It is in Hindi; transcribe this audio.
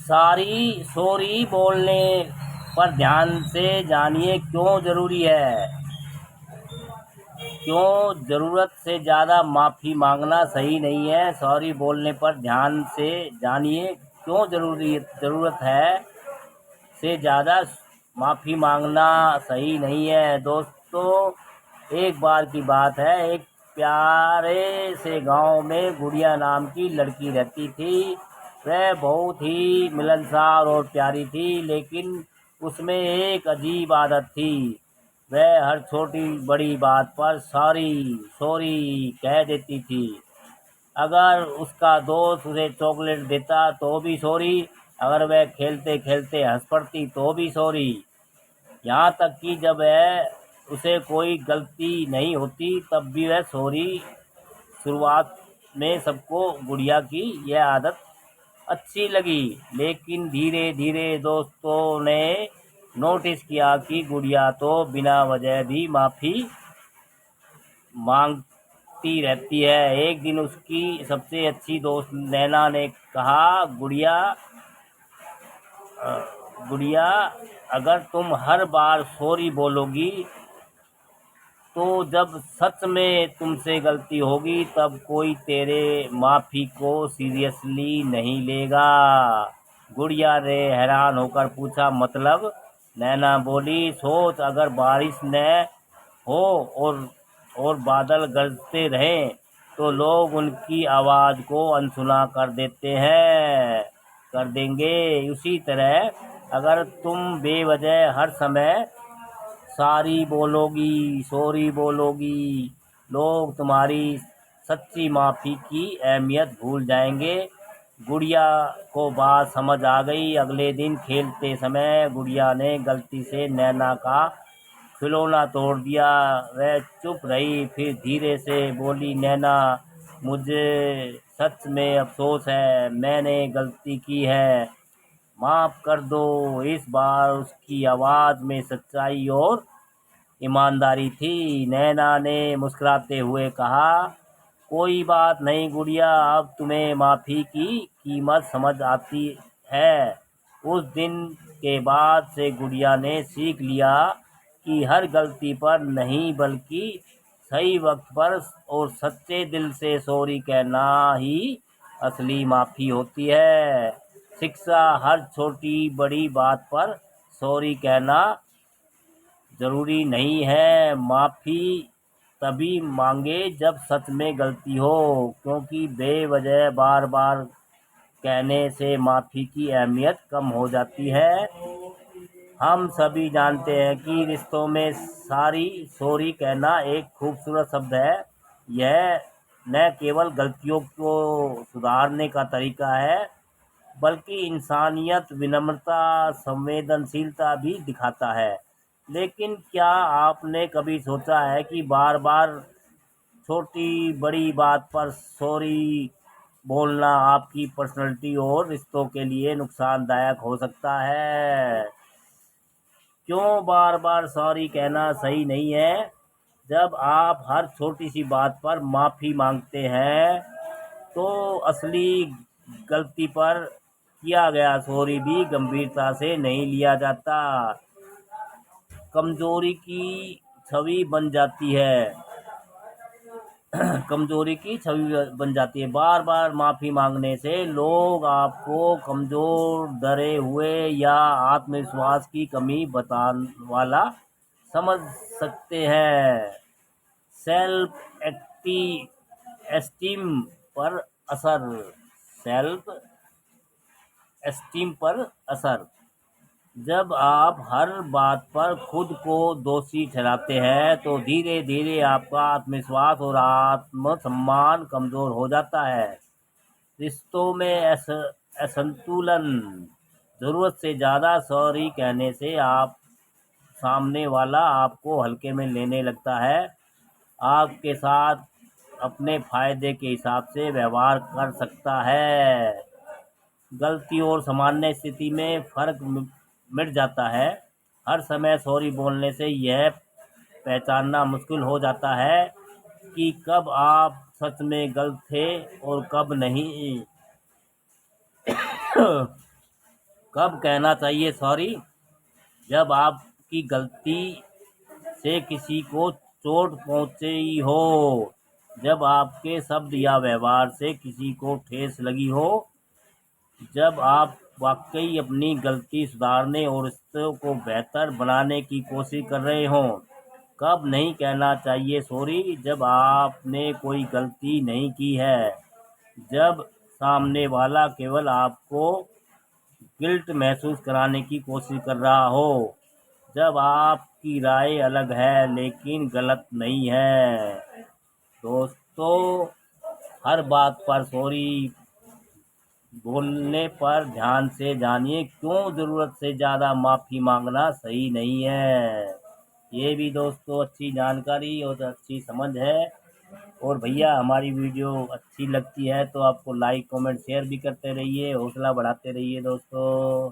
सॉरी बोलने पर ध्यान से जानिए क्यों ज़रूरी है। क्यों ज़रूरत से ज़्यादा माफ़ी मांगना सही नहीं है। सॉरी बोलने पर ध्यान से जानिए क्यों ज़रूरत है से ज़्यादा माफ़ी मांगना सही नहीं है। दोस्तों, एक बार की बात है, एक प्यारे से गांव में गुड़िया नाम की लड़की रहती थी। वह बहुत ही मिलनसार और प्यारी थी, लेकिन उसमें एक अजीब आदत थी। वह हर छोटी बड़ी बात पर सॉरी सॉरी कह देती थी। अगर उसका दोस्त उसे चॉकलेट देता तो भी सॉरी, अगर वह खेलते खेलते हंस पड़ती तो भी सॉरी। यहाँ तक कि जब वह उसे कोई गलती नहीं होती तब भी वह सॉरी। शुरुआत में सबको गुड़िया की यह आदत अच्छी लगी, लेकिन धीरे धीरे दोस्तों ने नोटिस किया कि गुड़िया तो बिना वजह भी माफ़ी मांगती रहती है। एक दिन उसकी सबसे अच्छी दोस्त नैना ने कहा, गुड़िया, अगर तुम हर बार सॉरी बोलोगी तो जब सच में तुमसे गलती होगी तब कोई तेरे माफ़ी को सीरियसली नहीं लेगा। गुड़िया ने हैरान होकर पूछा, मतलब? नैना बोली, सोच, अगर बारिश न हो और बादल गरजते रहें तो लोग उनकी आवाज़ को अनसुना कर देंगे। उसी तरह अगर तुम बेवजह हर समय सॉरी बोलोगी, लोग तुम्हारी सच्ची माफ़ी की अहमियत भूल जाएंगे। गुड़िया को बात समझ आ गई। अगले दिन खेलते समय गुड़िया ने गलती से नैना का खिलौना तोड़ दिया। वह चुप रही, फिर धीरे से बोली, नैना, मुझे सच में अफसोस है, मैंने गलती की है, माफ़ कर दो। इस बार उसकी आवाज़ में सच्चाई और ईमानदारी थी। नैना ने मुस्कुराते हुए कहा, कोई बात नहीं गुड़िया, अब तुम्हें माफ़ी की कीमत समझ आती है। उस दिन के बाद से गुड़िया ने सीख लिया कि हर गलती पर नहीं बल्कि सही वक्त पर और सच्चे दिल से सॉरी कहना ही असली माफ़ी होती है। शिक्षा, हर छोटी बड़ी बात पर सॉरी कहना ज़रूरी नहीं है। माफ़ी तभी मांगे जब सच में गलती हो, क्योंकि बेवजह बार बार कहने से माफ़ी की अहमियत कम हो जाती है। हम सभी जानते हैं कि रिश्तों में सॉरी कहना एक खूबसूरत शब्द है। यह न केवल गलतियों को सुधारने का तरीका है, बल्कि इंसानियत, विनम्रता, संवेदनशीलता भी दिखाता है। लेकिन क्या आपने कभी सोचा है कि बार बार छोटी बड़ी बात पर सॉरी बोलना आपकी पर्सनैलिटी और रिश्तों के लिए नुकसानदायक हो सकता है? क्यों बार बार सॉरी कहना सही नहीं है? जब आप हर छोटी सी बात पर माफ़ी मांगते हैं तो असली गलती पर किया गया सॉरी भी गंभीरता से नहीं लिया जाता, कमजोरी की छवि बन जाती है। कमजोरी की छवि बन जाती है। बार बार माफ़ी मांगने से लोग आपको कमज़ोर, डरे हुए या आत्मविश्वास की कमी बताने वाला समझ सकते हैं। सेल्फ एस्टीम पर असर सेल्फ एस्टीम पर असर, जब आप हर बात पर खुद को दोषी ठहराते हैं तो धीरे धीरे आपका आत्मविश्वास और आत्मसम्मान कमज़ोर हो जाता है। रिश्तों में असंतुलन, ज़रूरत से ज़्यादा सॉरी कहने से आप सामने वाला आपको हल्के में लेने लगता है, आपके साथ अपने फ़ायदे के हिसाब से व्यवहार कर सकता है। गलती और सामान्य स्थिति में फ़र्क मिट जाता है। हर समय सॉरी बोलने से यह पहचानना मुश्किल हो जाता है कि कब आप सच में गलत थे और कब नहीं। कब कहना चाहिए सॉरी? जब आपकी गलती से किसी को चोट पहुंची हो, जब आपके शब्द या व्यवहार से किसी को ठेस लगी हो, जब आप वाकई अपनी गलती सुधारने और रिश्तों को बेहतर बनाने की कोशिश कर रहे हों। कब नहीं कहना चाहिए सॉरी? जब आपने कोई गलती नहीं की है, जब सामने वाला केवल आपको गिल्ट महसूस कराने की कोशिश कर रहा हो, जब आपकी राय अलग है लेकिन गलत नहीं है। दोस्तों, हर बात पर सॉरी बोलने पर ध्यान से जानिए, क्यों ज़रूरत से ज़्यादा माफ़ी मांगना सही नहीं है। ये भी दोस्तों अच्छी जानकारी और अच्छी समझ है। और भैया, हमारी वीडियो अच्छी लगती है तो आपको लाइक कमेंट शेयर भी करते रहिए, हौसला बढ़ाते रहिए दोस्तों।